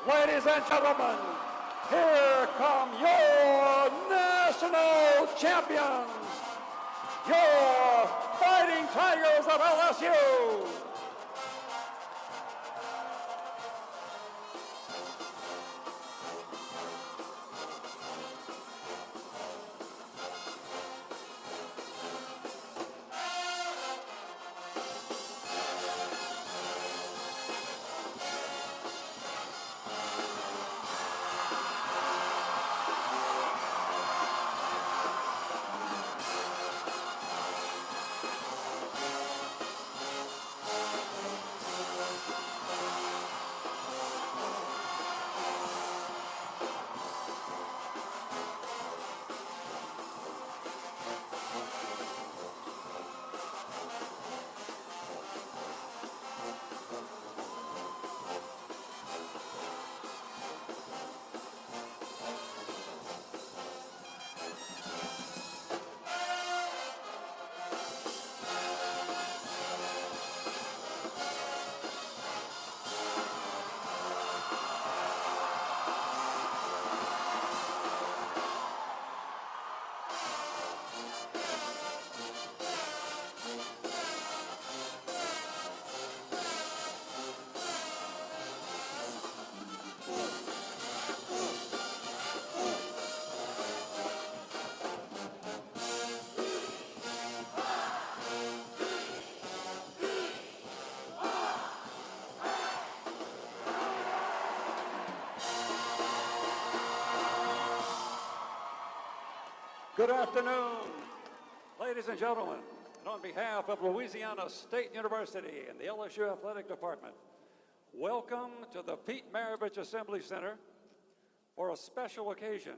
Ladies and gentlemen, here come your national champions, your Fighting Tigers of LSU. Good afternoon, ladies and gentlemen. And on behalf of Louisiana State University and the LSU Athletic Department, welcome to the Pete Maravich Assembly Center for a special occasion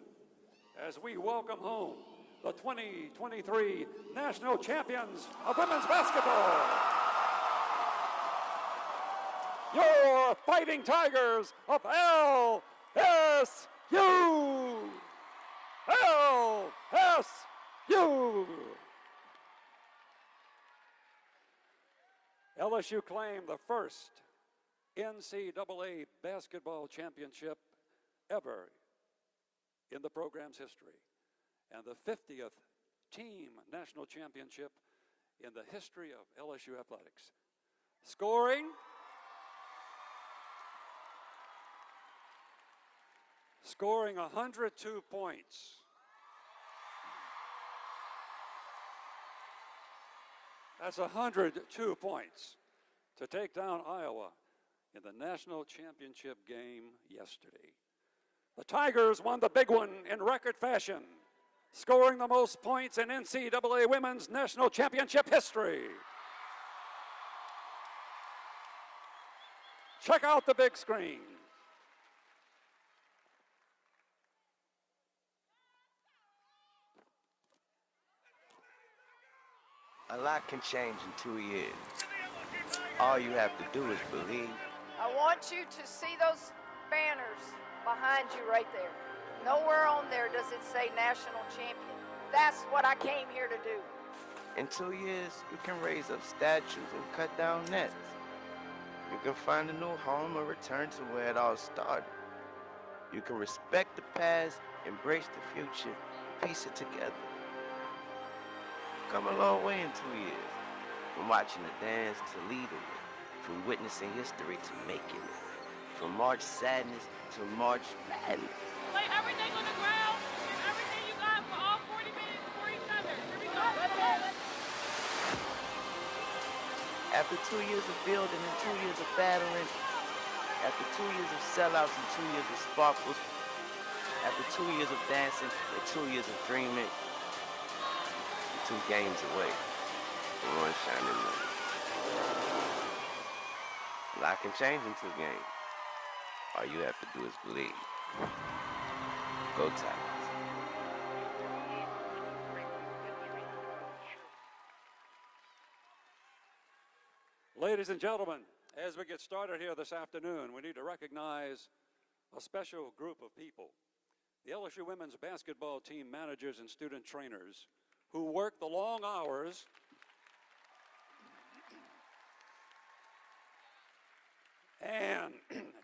as we welcome home the 2023 National Champions of Women's Basketball. Your Fighting Tigers of LSU! LSU! LSU claimed the first NCAA basketball championship ever in the program's history, and the 50th team national championship in the history of LSU athletics. Scoring 102 points. That's 102 points to take down Iowa in the national championship game yesterday. The Tigers won the big one in record fashion, scoring the most points in NCAA Women's National Championship history. Check out the big screen. A lot can change in 2 years. All you have to do is believe. I want you to see those banners behind you right there. Nowhere on there does it say national champion. That's what I came here to do. In 2 years, you can raise up statues and cut down nets. You can find a new home or return to where it all started. You can respect the past, embrace the future, piece it together. Come a long way in 2 years, from watching the dance to leading it, from witnessing history to making it, from March Sadness to March Madness. Lay everything on the ground and everything you got for all 40 minutes for each other. Here we go. After 2 years of building and 2 years of battling, after 2 years of sellouts and 2 years of sparkles, after 2 years of dancing and 2 years of dreaming, 2 games away from one shining moment. A lot can change in 2 games. All you have to do is believe. Go Tigers. Ladies and gentlemen, as we get started here this afternoon, we need to recognize a special group of people. The LSU women's basketball team managers and student trainers who work the long hours and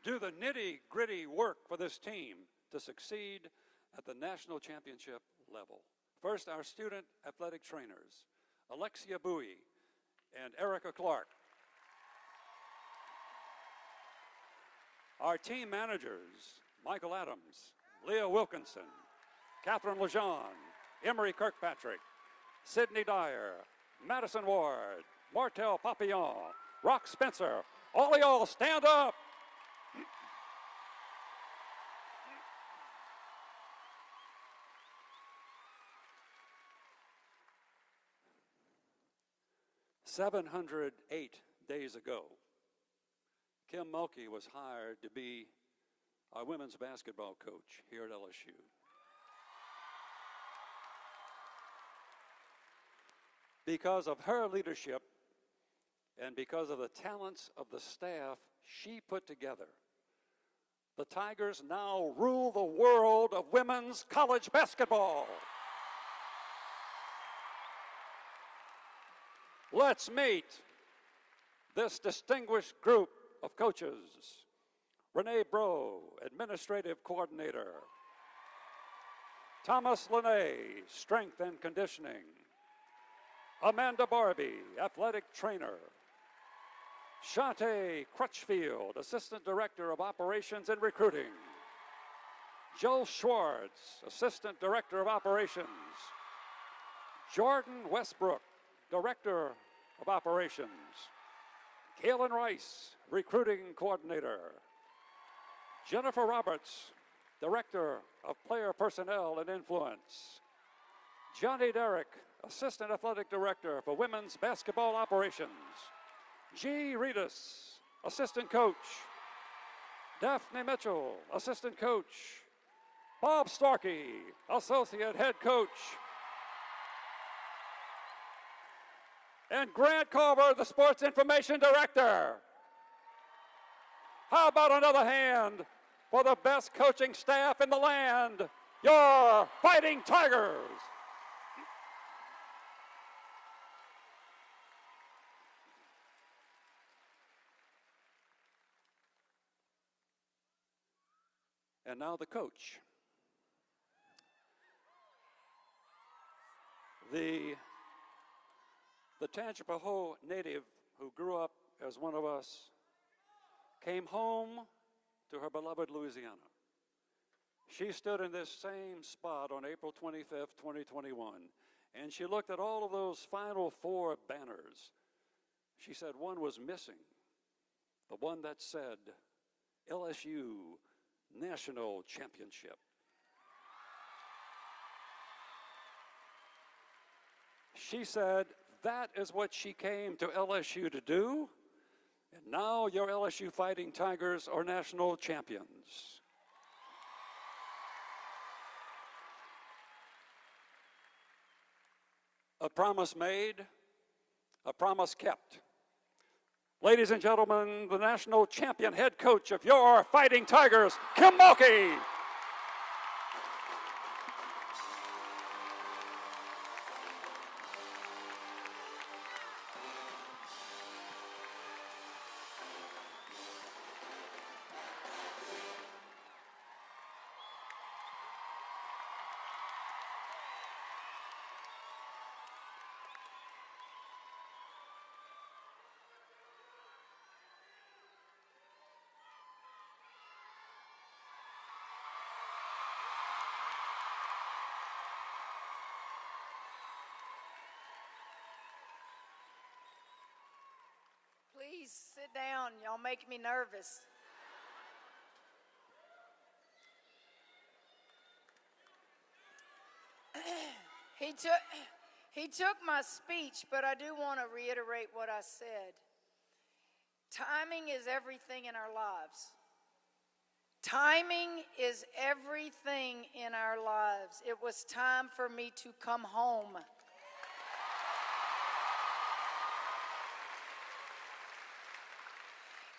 do the nitty-gritty work for this team to succeed at the national championship level. First, our student athletic trainers, Alexia Bowie and Erica Clark. Our team managers, Michael Adams, Leah Wilkinson, Catherine Lejean, Emery Kirkpatrick, Sydney Dyer, Madison Ward, Martel Papillon, Rock Spencer. All of y'all stand up. "708 days ago, Kim Mulkey was hired to be our women's basketball coach here at LSU. Because of her leadership and because of the talents of the staff she put together, the Tigers now rule the world of women's college basketball. Let's meet this distinguished group of coaches. Renee Bro, Administrative Coordinator. Thomas Lene, Strength and Conditioning. Amanda Barbie, Athletic Trainer. Shante Crutchfield, Assistant Director of Operations and Recruiting. Joel Schwartz, Assistant Director of Operations. Jordan Westbrook, Director of Operations. Kaylin Rice, Recruiting Coordinator. Jennifer Roberts, Director of Player Personnel and Influence. Johnny Derrick, Assistant Athletic Director for Women's Basketball Operations. G. Reedus, Assistant Coach. Daphne Mitchell, Assistant Coach. Bob Starkey, Associate Head Coach. And Grant Carver, the Sports Information Director. How about another hand for the best coaching staff in the land, your Fighting Tigers. And now the coach. The Tangipahoa native who grew up as one of us came home to her beloved Louisiana. She stood in this same spot on April 25th, 2021, and she looked at all of those Final Four banners. She said one was missing, the one that said LSU National Championship. She said that is what she came to LSU to do, and now your LSU Fighting Tigers are national champions. A promise made, a promise kept. Ladies and gentlemen, the national champion head coach of your Fighting Tigers, Kim Mulkey. Please sit down. Y'all make me nervous. He took my speech, but I do want to reiterate what I said. Timing is everything in our lives. Timing is everything in our lives. It was time for me to come home.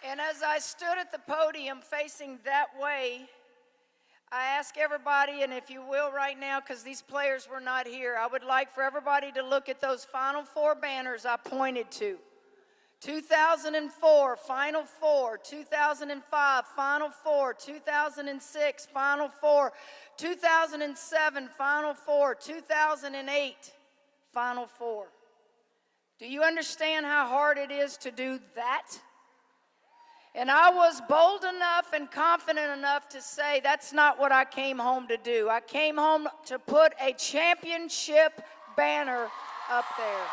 And as I stood at the podium facing that way, I ask everybody, and if you will right now, because these players were not here, I would like for everybody to look at those Final Four banners I pointed to. 2004, Final Four. 2005, Final Four. 2006, Final Four. 2007, Final Four. 2008, Final Four. Do you understand how hard it is to do that? And I was bold enough and confident enough to say that's not what I came home to do. I came home to put a championship banner up there.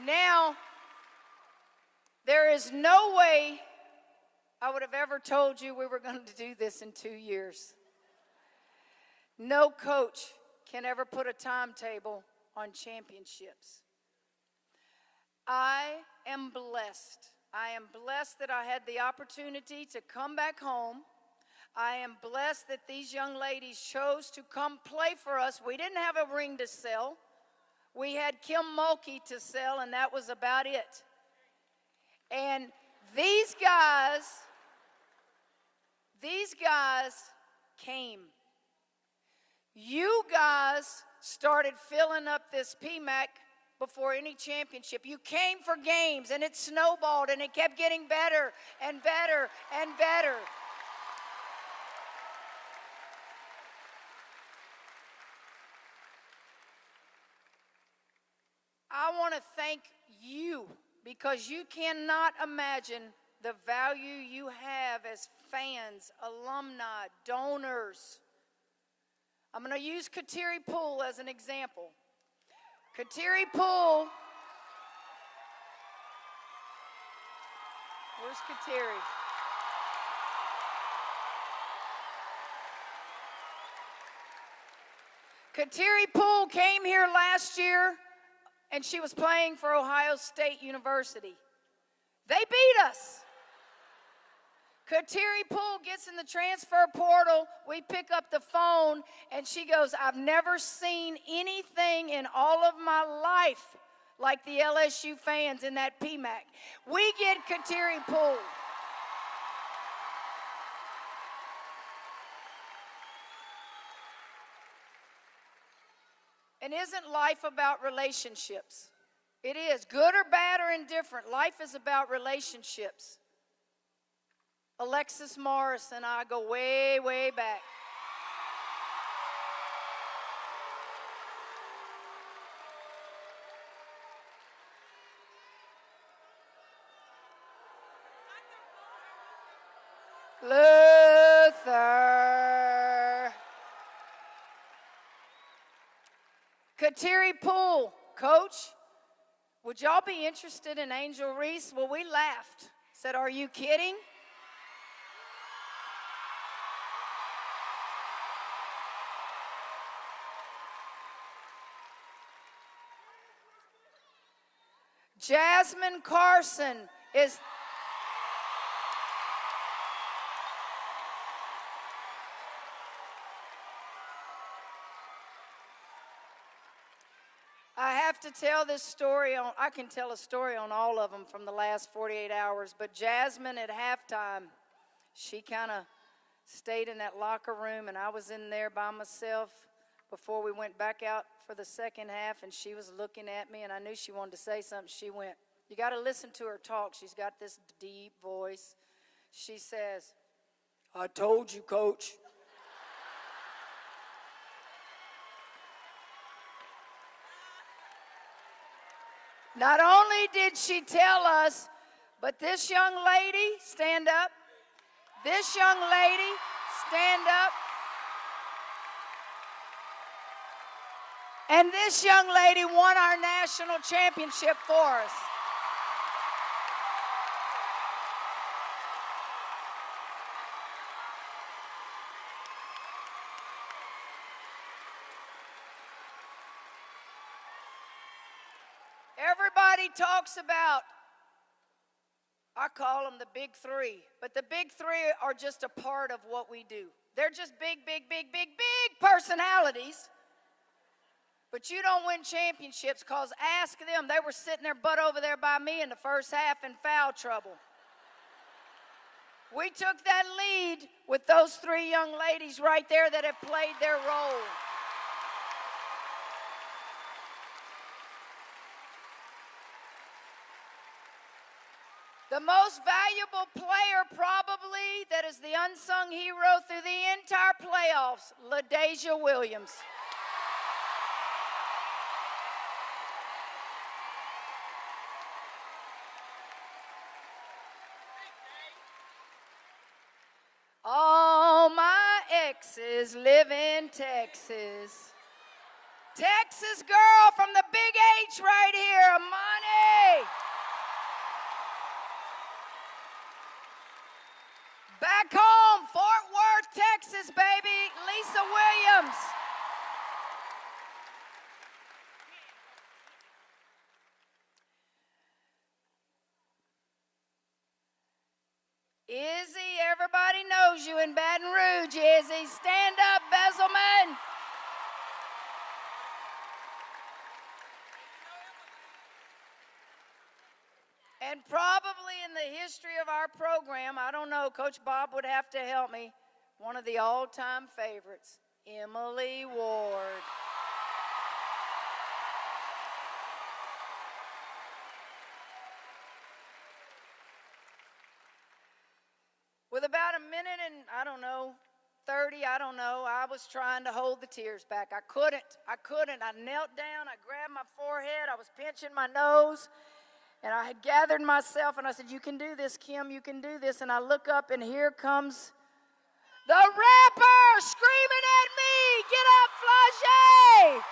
Now, there is no way I would have ever told you we were going to do this in 2 years. No coach can ever put a timetable on championships. I am blessed. I am blessed that I had the opportunity to come back home. I am blessed that these young ladies chose to come play for us. We didn't have a ring to sell. We had Kim Mulkey to sell, and that was about it. And these guys came. You guys started filling up this PMAC before any championship. You came for games, and it snowballed, and it kept getting better and better and better. I want to thank you because you cannot imagine the value you have as fans, alumni, donors. I'm going to use Kateri Poole as an example. Kateri Poole. Where's Kateri? Kateri Poole came here last year, and she was playing for Ohio State University. They beat us. Kateri Poole gets in the transfer portal. We pick up the phone, and she goes, I've never seen anything in all of my life like the LSU fans in that PMAC. We get Kateri Poole. And isn't life about relationships? It is. Good or bad or indifferent, life is about relationships. Alexis Morris and I go way, way back. Luther. Kateri Poole, coach, would y'all be interested in Angel Reese? Well, we laughed. Said, are you kidding? Jasmine Carson is... I have to tell this story on, I can tell a story on all of them from the last 48 hours, but Jasmine at halftime, she kind of stayed in that locker room, and I was in there by myself before we went back out for the second half, and she was looking at me, and I knew she wanted to say something. She went, you got to listen to her talk. She's got this deep voice. She says, I told you, coach. Not only did she tell us, but this young lady, stand up. This young lady, stand up. And this young lady won our national championship for us. Everybody talks about, I call them the big three, but the big three are just a part of what we do. They're just big, big, big, big, big personalities. But you don't win championships because ask them. They were sitting their butt over there by me in the first half in foul trouble. We took that lead with those three young ladies right there that have played their role. The most valuable player probably that is the unsung hero through the entire playoffs, LaDasia Williams. All my exes live in Texas. Texas girl from the Big H right here, Amani. Back home, Fort Worth, Texas, baby, Lisa Williams. Izzy, everybody knows you in Baton Rouge, Izzy. Stand up, Bezelman. And probably in the history of our program, I don't know, Coach Bob would have to help me, one of the all-time favorites, Emily Ward. With about a minute and, 30, I was trying to hold the tears back. I couldn't. I knelt down, I grabbed my forehead, I was pinching my nose, and I had gathered myself, and I said, you can do this, Kim, you can do this. And I look up, and here comes the rapper screaming at me, get up, Flage!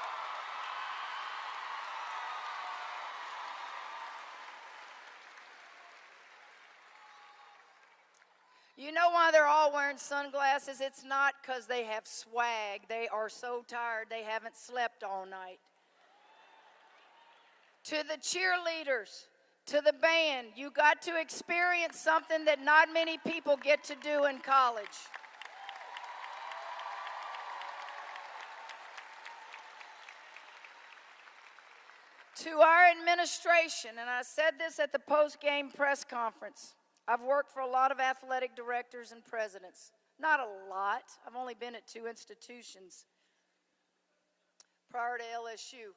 You know why they're all wearing sunglasses? It's not because they have swag. They are so tired they haven't slept all night. To the cheerleaders, to the band, you got to experience something that not many people get to do in college. To our administration, and I said this at the post-game press conference, I've worked for a lot of athletic directors and presidents. Not a lot. I've only been at 2 institutions prior to LSU.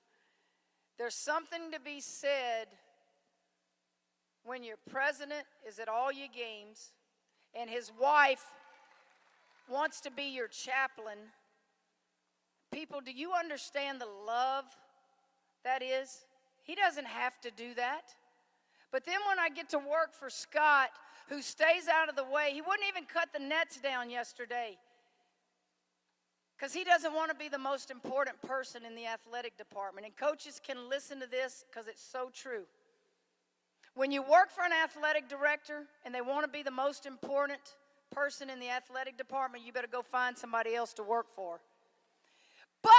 There's something to be said when your president is at all your games and his wife wants to be your chaplain. People, do you understand the love that is? He doesn't have to do that. But then when I get to work for Scott, who stays out of the way, he wouldn't even cut the nets down yesterday because he doesn't want to be the most important person in the athletic department. And coaches can listen to this because it's so true. When you work for an athletic director and they want to be the most important person in the athletic department, you better go find somebody else to work for. But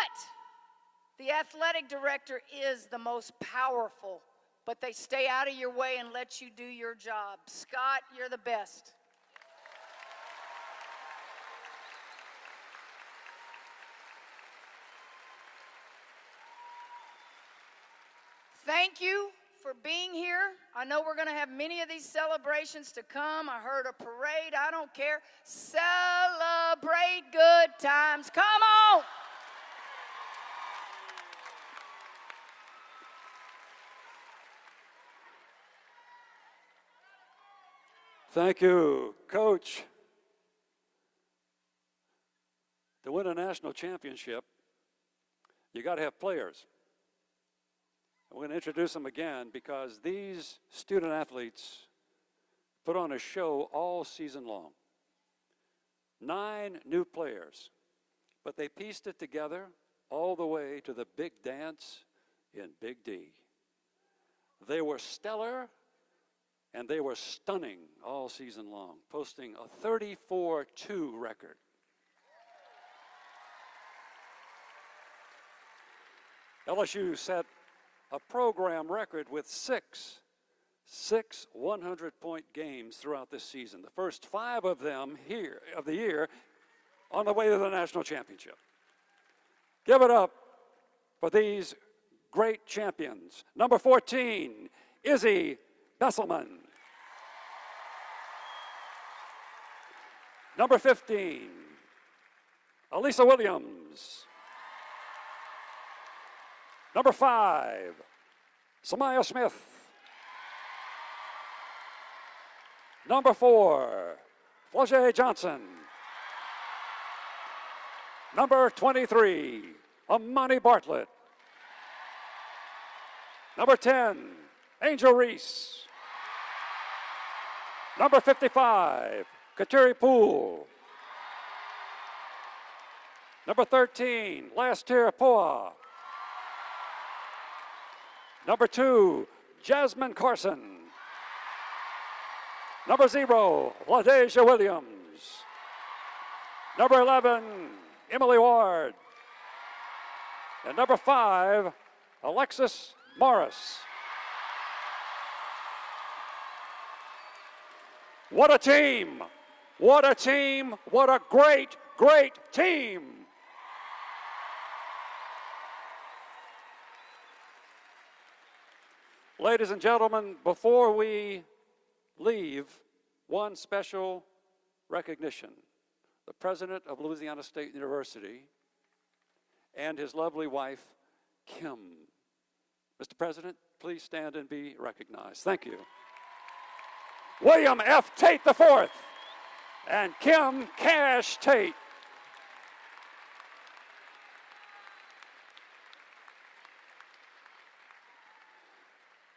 the athletic director is the most powerful, but they stay out of your way and let you do your job. Scott, you're the best. Thank you for being here. I know we're going to have many of these celebrations to come. I heard a parade. I don't care. Celebrate good times. Come on. Thank you, Coach. To win a national championship, you got to have players. We're going to introduce them again because these student athletes put on a show all season long. 9 new players, but they pieced it together all the way to the big dance in Big D. They were stellar and they were stunning all season long, posting a 34-2 record. LSU set a program record with six 100-point games throughout this season. The first 5 of them here of the year on the way to the national championship. Give it up for these great champions. Number 14, Izzy Besselman. Number 15, Alisa Williams. Number 5, Samaya Smith. Number 4, Flauché Johnson. Number 23, Amani Bartlett. Number 10, Angel Reese. Number 55, Kateri Poole. Number 13, Lastir Poa. Number 2, Jasmine Carson. Number 0, LaDeja Williams. Number 11, Emily Ward. And number 5, Alexis Morris. What a team! What a team! What a great, great team! Ladies and gentlemen, before we leave, one special recognition. The president of Louisiana State University and his lovely wife, Kim. Mr. President, please stand and be recognized. Thank you. William F. Tate IV and Kim Cash Tate.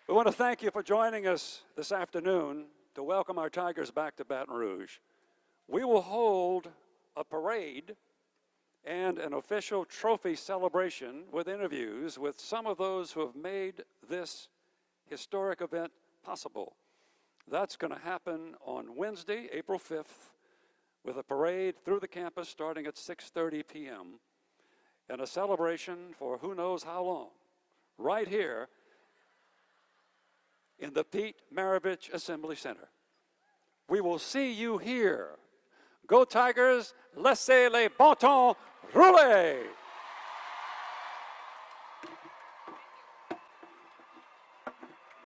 We want to thank you for joining us this afternoon to welcome our Tigers back to Baton Rouge. We will hold a parade and an official trophy celebration with interviews with some of those who have made this historic event possible. That's going to happen on Wednesday, April 5th, with a parade through the campus starting at 6:30 p.m. and a celebration for who knows how long, right here in the Pete Maravich Assembly Center. We will see you here. Go Tigers, laissez les bon temps rouler!